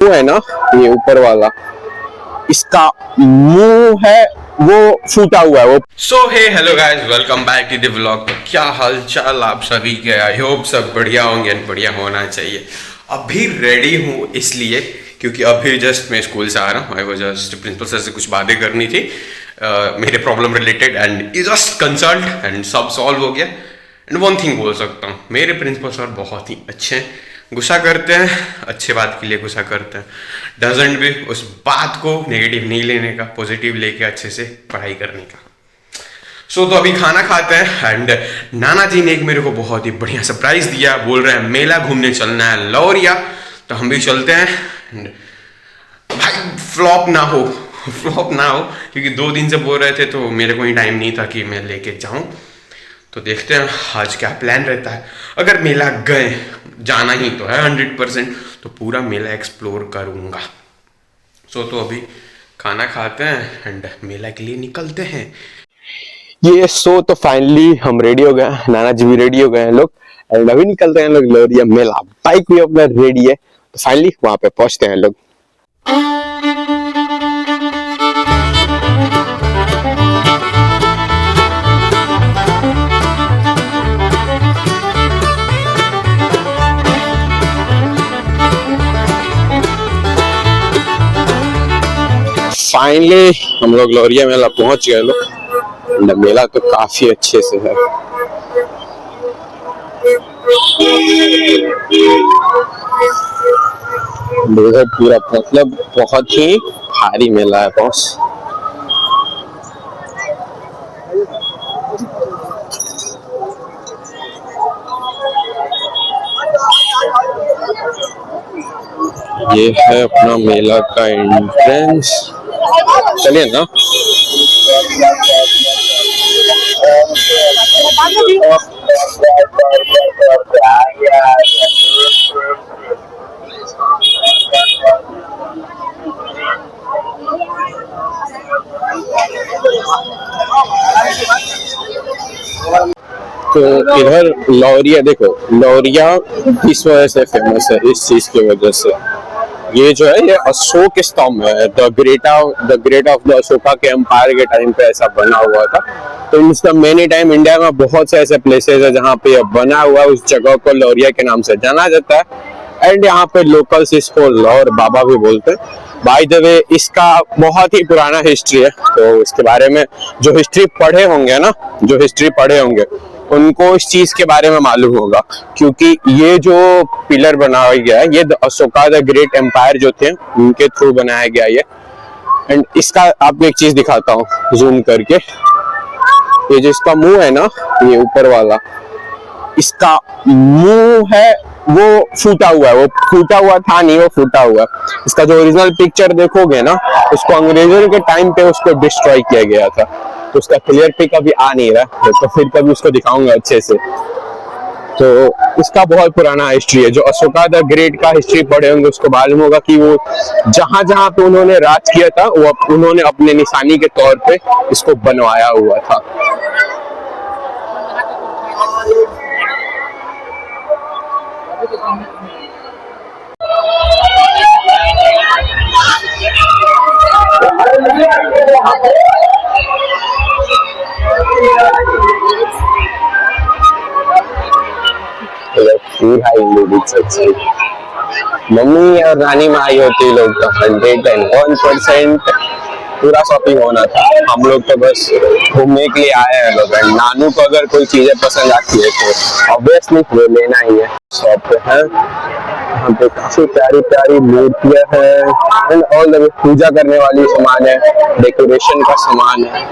वो है ना, ये ऊपर वाला, इसका मुंह है वो फूटा हुआ है वो। So hey hello guys, welcome back to the vlog. तो क्या हाल चाल आप सभी के? आई होप सब बढ़िया होंगे, बढ़िया होना चाहिए। अभी रेडी हूँ इसलिए क्योंकि अभी जस्ट मैं स्कूल से आ रहा हूँ। I was just principal sir से कुछ बातें करनी थी मेरे problem related and is just consult and सब सॉल्व हो गया। एंड वन थिंग बोल सकता हूँ, मेरे प्रिंसिपल सर बहुत ही अच्छे हैं। गुस्सा करते हैं, अच्छे बात के लिए गुस्सा करते हैं। डजेंट भी उस बात को नेगेटिव नहीं लेने का, पॉजिटिव लेके अच्छे से पढ़ाई करने का। सो तो अभी खाना खाते हैं एंड नाना जी ने एक मेरे को बहुत ही बढ़िया सरप्राइज दिया। बोल रहे हैं मेला घूमने चलना है लौरिया, तो हम भी चलते हैं। भाई फ्लॉप ना हो क्योंकि 2 दिन से बोल रहे थे तो मेरे को ही टाइम नहीं था कि मैं लेके जाऊं। तो देखते हैं आज क्या प्लान रहता है। अगर मेला गए, जाना ही तो है 100%, तो पूरा मेला एक्सप्लोर करूंगा। सो तो अभी खाना खाते हैं एंड मेला के लिए निकलते हैं। ये सो तो फाइनली हम रेडी हो गए, नाना जी भी रेडी हो गए हैं लोग, एंड अभी निकलते हैं लोग लौरिया मेला। बाइक भी अपना रेडी है, तो फाइनली वहां पे पहुंचते हैं लोग। फाइनली हम लोग लौरिया मेला पहुंच गए लोग। मेला तो काफी अच्छे से है। पूरा मतलब बहुत ही भारी मेला है बॉस। ये है अपना मेला का एंट्रेंस। चलिए ना। तो इधर लौरिया देखो, लौरिया इस वजह से फेमस है, इस चीज की वजह से। ये जो है ये अशोक स्तंभ है, the great of the Ashoka के एम्पायर के टाइम पे ऐसा बना हुआ था। तो इसका मेनी टाइम इंडिया में बहुत से ऐसे प्लेसेस है जहाँ पे बना हुआ है, उस जगह को लौरिया के नाम से जाना जाता है। एंड यहाँ पे लोकल्स इसको लौर बाबा भी बोलते हैं। बाय द वे इसका बहुत ही पुराना हिस्ट्री है, तो इसके बारे में जो हिस्ट्री पढ़े होंगे उनको इस चीज के बारे में मालूम होगा, क्योंकि ये जो पिलर बनाया गया है ये अशोका द ग्रेट एम्पायर जो थे उनके थ्रू बनाया गया ये। एंड इसका आपको एक चीज दिखाता हूँ जूम करके। ये जो इसका मुंह है ना, ये ऊपर वाला, इसका मुंह है वो फूटा हुआ है। वो फूटा हुआ था नहीं, वो फूटा हुआ है। इसका जो ओरिजिनल पिक्चर देखोगे ना, उसको अंग्रेजों के टाइम पे उसको डिस्ट्रॉय किया गया था, तो उसका क्लियर पिक अभी आ नहीं रहा है, तो फिर कभी उसको दिखाऊंगा अच्छे से। तो इसका बहुत पुराना हिस्ट्री है। जो अशोका द ग्रेट का हिस्ट्री पढ़े होंगे उसको मालूम होगा कि वो जहां जहां पे उन्होंने राज किया था वो उन्होंने अपने निशानी के तौर पे इसको बनवाया हुआ था। मम्मी और नानी माँ आई होती लोग तो 101% पूरा शॉपिंग होना था। हम लोग तो बस घूमने के लिए आए हैं लोग। नानू को अगर कोई चीजें पसंद आती है तो ऑब्वियसली वो लेना ही है। शॉप पे है, यहाँ पे काफी प्यारी प्यारी मूर्तियां हैं एंड ऑल पूजा करने वाली सामान है, डेकोरेशन का सामान है।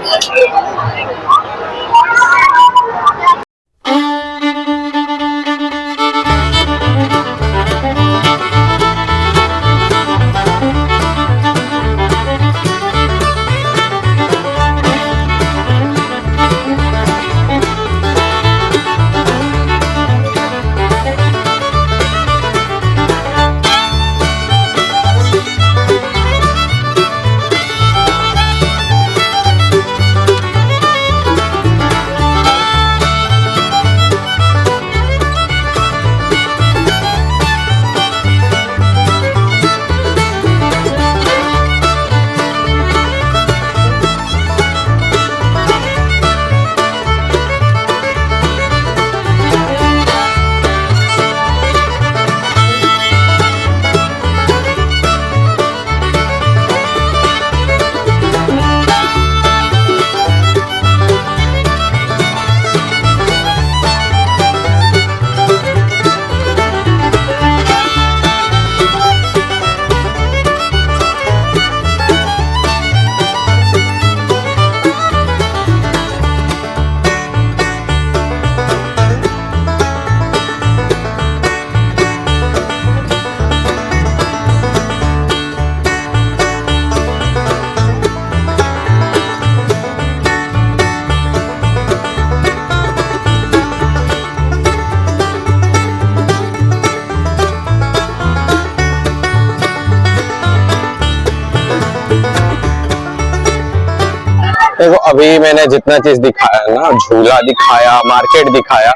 देखो अभी मैंने जितना चीज दिखाया ना, झूला दिखाया, मार्केट दिखाया,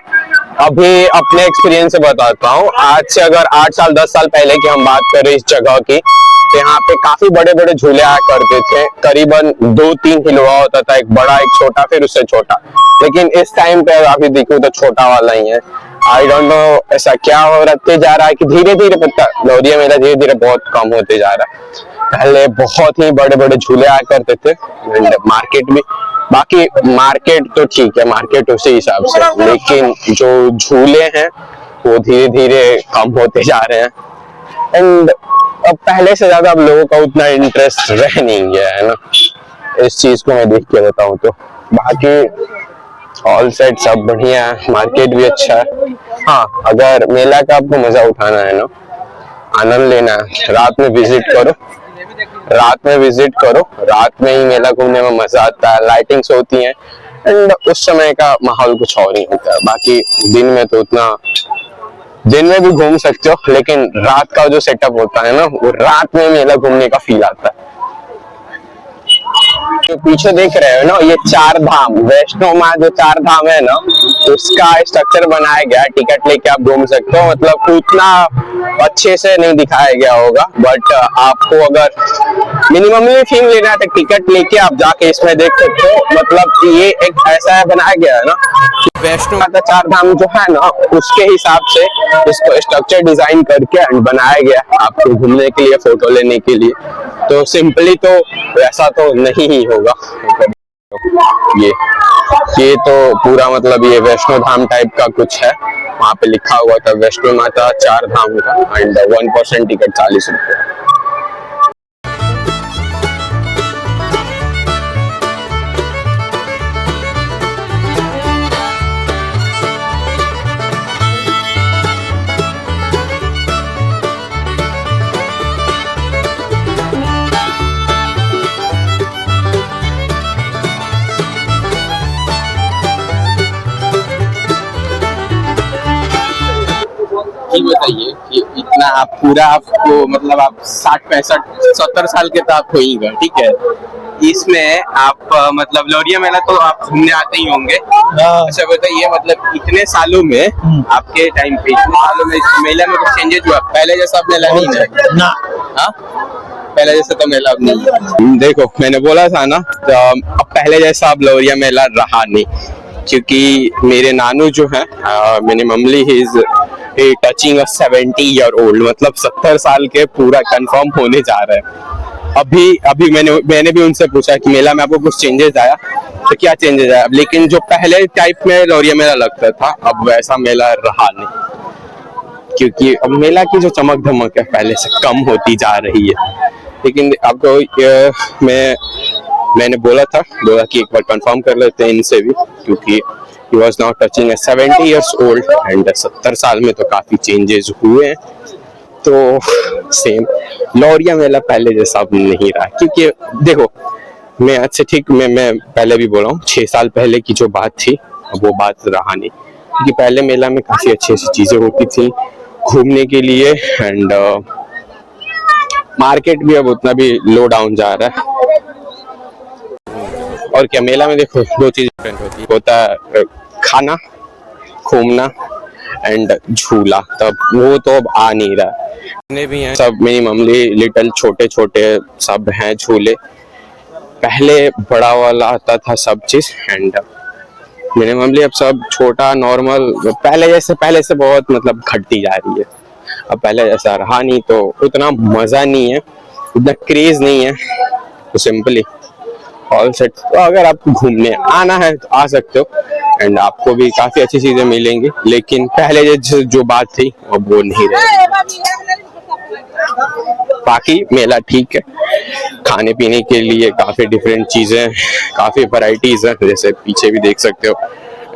अभी अपने एक्सपीरियंस से बताता हूँ। आज से अगर 8 साल 10 साल पहले की हम बात करें इस जगह की, तो यहाँ पे काफी बड़े बड़े झूले आया करते थे। करीबन 2-3 किलो होता था, एक बड़ा एक छोटा, फिर उससे छोटा। लेकिन इस टाइम पे अभी देखो तो छोटा वाला ही है। आई डोंट नो ऐसा क्या हो रखते जा रहा है कि धीरे धीरे पता लौरिया मेला धीरे धीरे बहुत कम होते जा रहा है। पहले बहुत ही बड़े बड़े झूले आया करते थे, मार्केट भी। बाकी मार्केट तो ठीक है, मार्केट उसी हिसाब से, लेकिन जो झूले हैं वो धीरे धीरे कम होते जा रहे हैं। एंड अब पहले से ज्यादा अब लोगों का उतना इंटरेस्ट रह नहीं गया है ना, इस चीज को मैं देख के बताऊं तो। बाकी ऑल सेट सब बढ़िया है, मार्केट भी अच्छा है। हाँ, अगर मेला का आपको मजा उठाना है ना, आनंद लेना है, रात में विजिट करो, रात में ही मेला घूमने में मजा आता है। लाइटिंग्स होती हैं एंड उस समय का माहौल कुछ और ही होता है। बाकी दिन में तो उतना, दिन में भी घूम सकते हो, लेकिन रात का जो सेटअप होता है ना, वो रात में मेला घूमने का फील आता है। जो पीछे देख रहे हो ना, ये 4 धाम, वैष्णो माँ जो 4 धाम है ना, उसका स्ट्रक्चर बनाया गया। टिकट लेके आप घूम सकते हो, मतलब उतना अच्छे से नहीं दिखाया गया होगा, बट आपको अगर मिनिममली फील लेना है तो टिकट लेके आप जाके इसमें देख सकते हो। मतलब ये एक ऐसा बनाया गया है ना, वैष्णो माता 4 धाम जो है ना, उसके हिसाब से इसको स्ट्रक्चर डिजाइन करके बनाया गया आपको घूमने के लिए, फोटो लेने के लिए। तो सिंपली तो वैसा तो नहीं ही होगा। ये तो पूरा मतलब ये वैष्णो धाम टाइप का कुछ है, वहां पे लिखा हुआ था वैष्णो माता 4 धाम का। एंड 1% टिकट 40 रुपये। बताइए कि इतना आप पूरा, आपको मतलब आप 60-65-70 साल के तो आप हो ही गए, ठीक है। इसमें आप मतलब लौरिया मेला तो आप घूमने आते ही होंगे। अच्छा बताइए, मतलब इतने सालों में, आपके टाइम पे इतने सालों में इस मेला में कुछ चेंजेस हुआ? पहले जैसा अब मेला नहीं है ना? हाँ, पहले जैसा तो मेला अब नहीं है। देखो मैंने बोला था ना, तो अब पहले जैसा अब लौरिया मेला रहा नहीं, क्योंकि मेरे नानू जो है minimally he is touching 70 year old, मतलब 70 साल के पूरा कंफर्म होने जा रहे हैं। अभी मैंने भी उनसे पूछा कि मेला में आपको कुछ चेंजेस आया, तो क्या चेंजेस आया। लेकिन जो पहले टाइप में लौरिया मेला लगता था, अब वैसा मेला रहा नहीं, क्योंकि अब मेला की जो चमक धमक है पहले से कम होती जा रही है। लेकिन आपको मैंने बोला कि एक बार कंफर्म कर लेते हैं इनसे भी, क्योंकि he was now touching 70 years old and 70 साल में तो काफी चेंजेस हुए हैं। तो सेम लौरिया मेला पहले जैसा अब नहीं रहा, क्योंकि देखो मैं अच्छे ठीक मैं पहले भी बोला हूँ, 6 साल पहले की जो बात थी अब वो बात रहा नहीं, क्योंकि पहले मेला में काफी अच्छी अच्छी चीजें होती थी घूमने के लिए। एंड मार्केट भी अब उतना भी लो डाउन जा रहा है। और क्या, मेला में देखो 2 चीज डिफरेंट होता है, खाना, घूमना एंड झूला। तब वो तो अब आ नहीं रहा, जितने भी हैं सब मिनिममली लिटिल छोटे छोटे सब हैं झूले। पहले बड़ा वाला आता था सब चीज, एंड मिनिममली अब सब छोटा नॉर्मल, पहले से बहुत मतलब घटती जा रही है। अब पहले जैसा रहा नहीं, तो उतना मजा नहीं है, उतना क्रेज नहीं है। तो सिंपली ऑल सेट। तो अगर आपको घूमने आना है तो आ सकते हो, एंड आपको भी काफी अच्छी चीजें मिलेंगी। लेकिन पहले जो बात थी अब वो नहीं रही। बाकी मेला ठीक है, खाने पीने के लिए काफी डिफरेंट चीजें, काफी वैरायटीज है, जैसे पीछे भी देख सकते हो।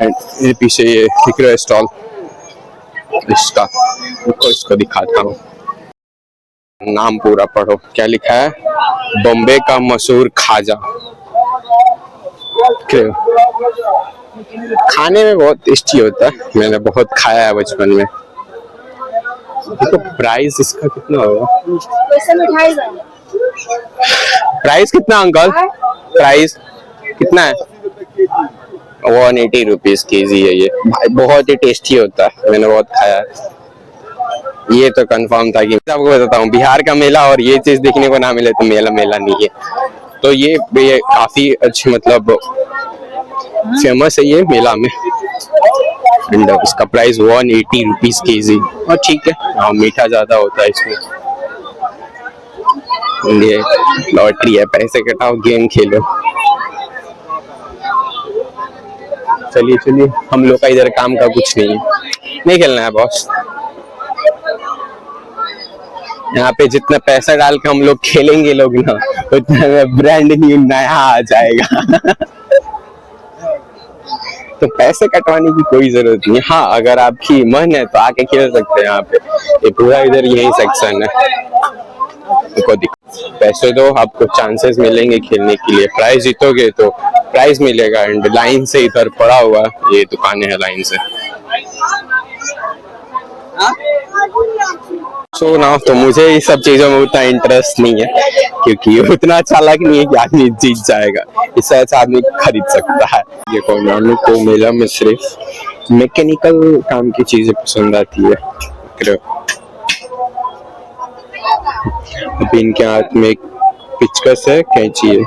एंड ये पीछे ये दिख रहा है स्टॉल, इसको दिखाता हूँ, नाम पूरा पढ़ो, क्या लिखा है, बॉम्बे का मशहूर खाजा। खाने में बहुत टेस्टी होता है, मैंने बहुत खाया है बचपन में। देखो प्राइस इसका कितना होगा, वैसे मिठाई प्राइस कितना अंकल, प्राइस कितना है? 180 रुपीज केजी है ये भाई, बहुत ही टेस्टी होता है, मैंने बहुत खाया है। ये तो कंफर्म था कि आपको बताता हूँ, बिहार का मेला और ये चीज देखने को ना मिले तो मेला मेला नहीं है। तो ये काफी अच्छी मतलब फेमस है ये मेला में। एंड इसका प्राइस 180 रुपीज केजी, और ठीक है, हाँ मीठा ज्यादा होता है इसमें। ये लॉटरी है, पैसे कटाओ गेम खेलो। चलिए चलिए, हम लोग का इधर काम का कुछ नहीं है, नहीं खेलना है बॉस। यहाँ पे जितना पैसा डाल के हम लोग खेलेंगे लोग ना, उतना में ब्रांड न्यू नया आ जाएगा। तो पैसे कटवाने की कोई जरूरत नहीं। हाँ, अगर आपकी मन है तो आके खेल सकते हैं यहाँ पे। ये पूरा इधर यही सेक्शन है। कोई पैसे दो, आपको चांसेस मिलेंगे खेलने के लिए। प्राइस जीतोगे तो प्राइस मिलेगा। एंड लाइन से इधर पड़ा हुआ ये दुकानें है लाइन से। सो ना, तो मुझे ये सब चीजों में उतना इंटरेस्ट नहीं है, क्योंकि उतना चालाक नहीं है कि आदमी जीत जाएगा। इससे अच्छा आदमी खरीद सकता है। देखो, नानू को मेला में सिर्फ मैकेनिकल काम की चीजें पसंद आती है। अभी इनके हाथ में एक पिचकस है, कैंची है।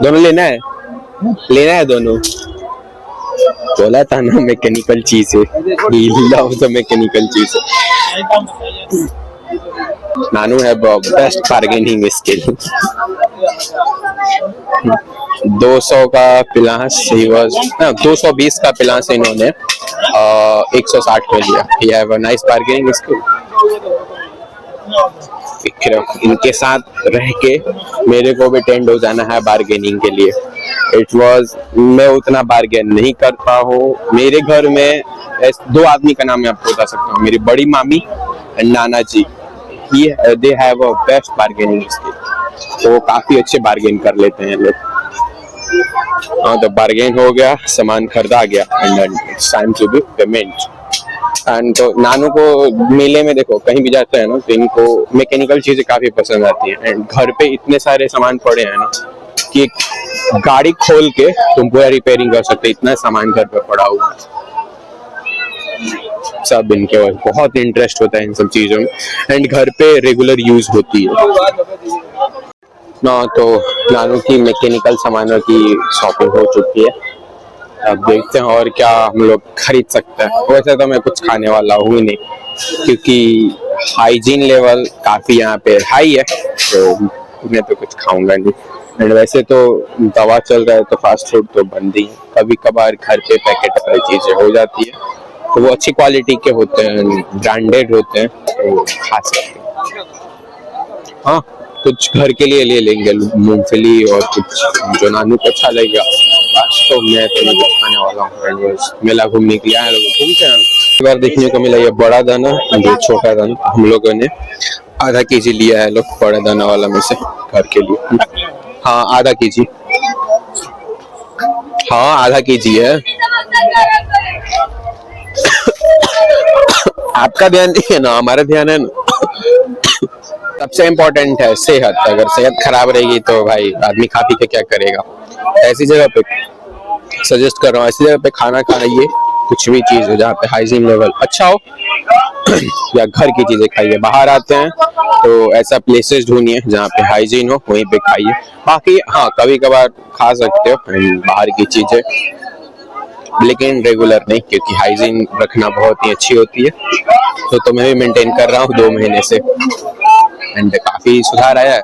दोनों लेना है, लेना है दोनों। बोला था ना मैकेनिकल चीज है, लव द मैकेनिकल चीज है। नानू है बेस्ट बार्गेनिंग स्किल। 200 का पिलास, 220 का पिलास इन्होंने 160 में लिया। ये have a nice bargaining skill. इनके साथ रह के मेरे को भी टेंड हो जाना है बार्गेनिंग के लिए। मैं उतना बार्गेन नहीं करता हूँ। मेरे घर में 2 आदमी का नाम मैं आपको बता सकता हूँ, मेरी बड़ी मामी एंड नाना जी। They have a best bargaining skill, तो वो काफी अच्छे बार्गेन कर लेते हैं लोग। हाँ, तो बार्गेन हो गया, सामान खरीदा गया, and it's time to be payment. And तो नानू को मेले में देखो कहीं भी जाते हैं ना, तो इनको मैकेनिकल चीजें काफी पसंद आती हैं। एंड घर पे इतने सारे सामान पड़े हैं ना कि गाड़ी खोल के तुम पूरा रिपेयरिंग कर सकते, इतना सामान घर पे पड़ा हुआ है। सब इनके बहुत इंटरेस्ट होता है इन सब चीजों में, एंड घर पे रेगुलर यूज होती है ना। तो नानू की मैकेनिकल सामानों की शॉपिंग हो चुकी है। अब देखते हैं और क्या हम लोग खरीद सकते हैं। वैसे तो मैं कुछ खाने वाला हूँ ही नहीं, क्योंकि हाइजीन लेवल काफी यहाँ पे हाई है, तो मैं तो कुछ खाऊंगा नहीं। एंड वैसे तो दवा चल रहा है, तो फास्ट फूड तो बंद ही है। कभी कभार घर पे पैकेट वाली चीजें हो जाती है, तो वो अच्छी क्वालिटी के होते हैं, ब्रांडेड होते हैं, तो खा सकते हैं। हाँ, कुछ घर के लिए ले लेंगे, मूंगफली और कुछ जो नानू को अच्छा लगेगा। तो मैं तो नहीं खाने वाला हूँ। मेला घूमने के लिए आए लोग, घूमते हैं। इस बार देखने को मिला ये बड़ा दाना, ये छोटा दाना। हम लोगों ने आधा केजी लिया है लोग, बड़ा दाना वाला में से घर के लिए। हाँ, आधा केजी। हाँ, आधा केजी है। आपका ध्यान नहीं है ना, हमारा ध्यान है ना। सबसे इम्पोर्टेंट है सेहत। अगर सेहत खराब रहेगी तो भाई आदमी खा पी के क्या करेगा। ऐसी जगह पे सजेस्ट कर रहा हूँ, ऐसी जगह पे खाना खाइए, कुछ भी चीज हो जहाँ पे हाइजीन लेवल अच्छा हो, या घर की चीजें खाइए। बाहर आते हैं तो ऐसा प्लेसेस ढूंढिए जहाँ पे हाइजीन हो, वहीं पे खाइए। बाकी हाँ, कभी कभार खा सकते हो बाहर की चीजें, लेकिन रेगुलर नहीं, क्योंकि हाइजीन रखना बहुत ही अच्छी होती है। तो मैं भी मेंटेन कर रहा हूँ 2 महीने से, एंड काफी सुधार आया है।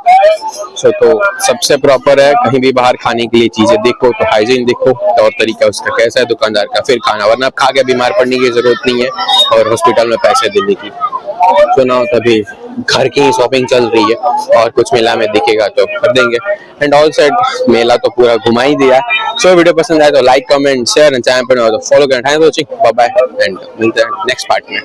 तो सबसे प्रॉपर है, कहीं भी बाहर खाने के लिए चीजें देखो तो हाइजीन देखो, तौर तरीका उसका कैसा है दुकानदार का, फिर खाना। वरना आप खा के बीमार पड़ने की जरूरत नहीं है और हॉस्पिटल में पैसे देने की। तो ना, तभी घर की ही शॉपिंग चल रही है, और कुछ मेला में दिखेगा तो कर देंगे। एंड ऑल सेट, मेला तो पूरा घुमा ही दिया। सो वीडियो पसंद आए तो like, comment, share, and channel पर तो फॉलो करना है। बाय बाय, एंड मिलते हैं नेक्स्ट पार्ट में।